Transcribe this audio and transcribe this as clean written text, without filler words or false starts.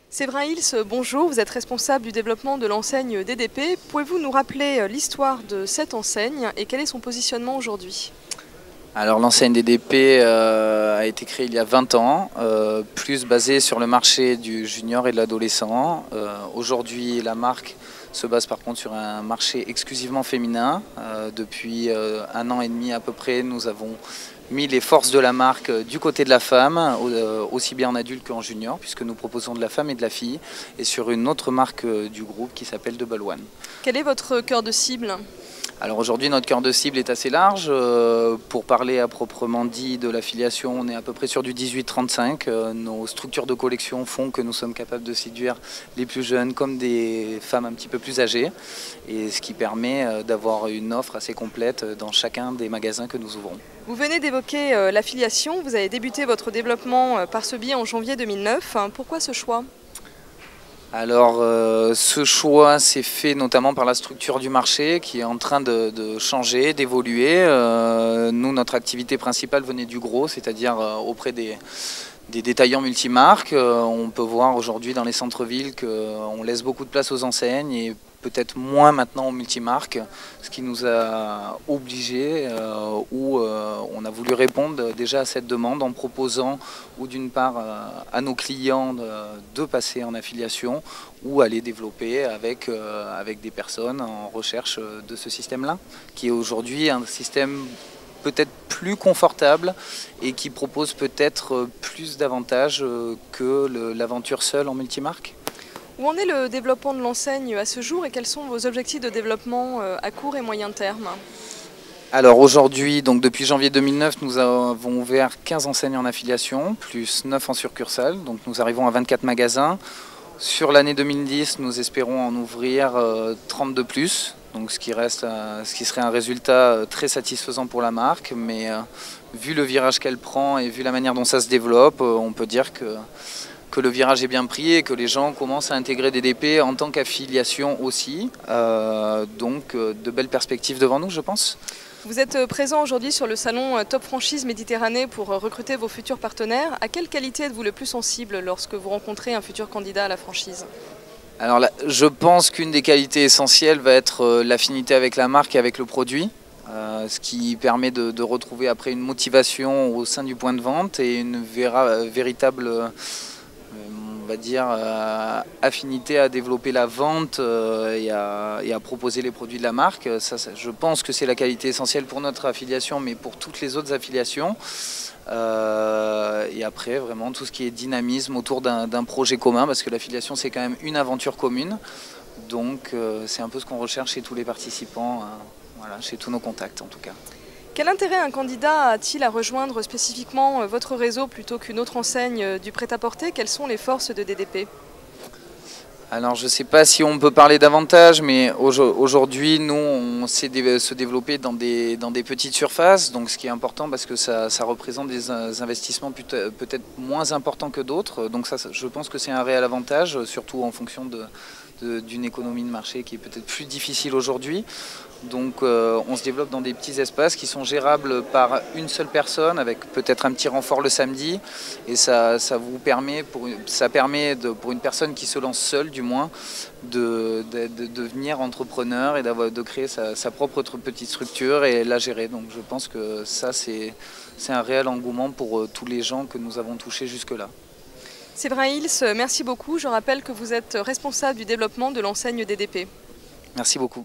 Séverin Hils, bonjour, vous êtes responsable du développement de l'enseigne DDP. Pouvez-vous nous rappeler l'histoire de cette enseigne et quel est son positionnement aujourd'hui? Alors l'enseigne DDP a été créée il y a 20 ans, plus basée sur le marché du junior et de l'adolescent. Aujourd'hui la marque se base par contre sur un marché exclusivement féminin. Depuis 1 an et demi à peu près, nous avons mis les forces de la marque du côté de la femme, aussi bien en adulte qu'en junior, puisque nous proposons de la femme et de la fille, et sur une autre marque du groupe qui s'appelle Double One. Quel est votre cœur de cible? Alors aujourd'hui notre cœur de cible est assez large. Pour parler à proprement dit de l'affiliation, on est à peu près sur du 18-35. Nos structures de collection font que nous sommes capables de séduire les plus jeunes comme des femmes un petit peu plus âgées, et ce qui permet d'avoir une offre assez complète dans chacun des magasins que nous ouvrons. Vous venez d'évoquer l'affiliation, vous avez débuté votre développement par ce biais en janvier 2009. Pourquoi ce choix? Alors ce choix s'est fait notamment par la structure du marché qui est en train de changer, d'évoluer. Nous, notre activité principale venait du gros, c'est-à-dire auprès des détaillants multimarques. On peut voir aujourd'hui dans les centres-villes qu'on laisse beaucoup de place aux enseignes et peut-être moins maintenant aux multimarques, ce qui nous a obligés ou on a voulu répondre déjà à cette demande en proposant ou d'une part à nos clients de passer en affiliation ou aller développer avec des personnes en recherche de ce système-là, qui est aujourd'hui un système peut-être plus confortable et qui propose peut-être plus d'avantages que l'aventure seule en multimarque. Où en est le développement de l'enseigne à ce jour et quels sont vos objectifs de développement à court et moyen terme? Alors aujourd'hui, donc depuis janvier 2009, nous avons ouvert 15 enseignes en affiliation, plus 9 en succursale, donc nous arrivons à 24 magasins. Sur l'année 2010, nous espérons en ouvrir 30 de plus, donc ce qui serait un résultat très satisfaisant pour la marque, mais vu le virage qu'elle prend et vu la manière dont ça se développe, on peut dire que le virage est bien pris et que les gens commencent à intégrer DDP en tant qu'affiliation aussi. Donc de belles perspectives devant nous, je pense. Vous êtes présent aujourd'hui sur le salon Top Franchise Méditerranée pour recruter vos futurs partenaires. À quelle qualité êtes-vous le plus sensible lorsque vous rencontrez un futur candidat à la franchise? Alors là, je pense qu'une des qualités essentielles va être l'affinité avec la marque et avec le produit. Ce qui permet de retrouver après une motivation au sein du point de vente et une véritable on va dire, affinité à développer la vente et à proposer les produits de la marque. Je pense que c'est la qualité essentielle pour notre affiliation, mais pour toutes les autres affiliations. Et après, vraiment, tout ce qui est dynamisme autour d'un projet commun, parce que l'affiliation, c'est quand même une aventure commune. Donc, c'est un peu ce qu'on recherche chez tous les participants, voilà, chez tous nos contacts en tout cas. Quel intérêt un candidat a-t-il à rejoindre spécifiquement votre réseau plutôt qu'une autre enseigne du prêt-à-porter? Quelles sont les forces de DDP? Alors je ne sais pas si on peut parler davantage, mais aujourd'hui nous on sait se développer dans des petites surfaces, donc ce qui est important parce que ça représente des investissements peut-être moins importants que d'autres, donc ça je pense que c'est un réel avantage, surtout en fonction d'une économie de marché qui est peut-être plus difficile aujourd'hui. Donc on se développe dans des petits espaces qui sont gérables par une seule personne avec peut-être un petit renfort le samedi, et ça permet pour une personne qui se lance seule du moins de devenir entrepreneur et de créer sa propre petite structure et la gérer. Donc je pense que ça c'est un réel engouement pour tous les gens que nous avons touchés jusque-là. Séverin Hils, merci beaucoup. Je rappelle que vous êtes responsable du développement de l'enseigne DDP. Merci beaucoup.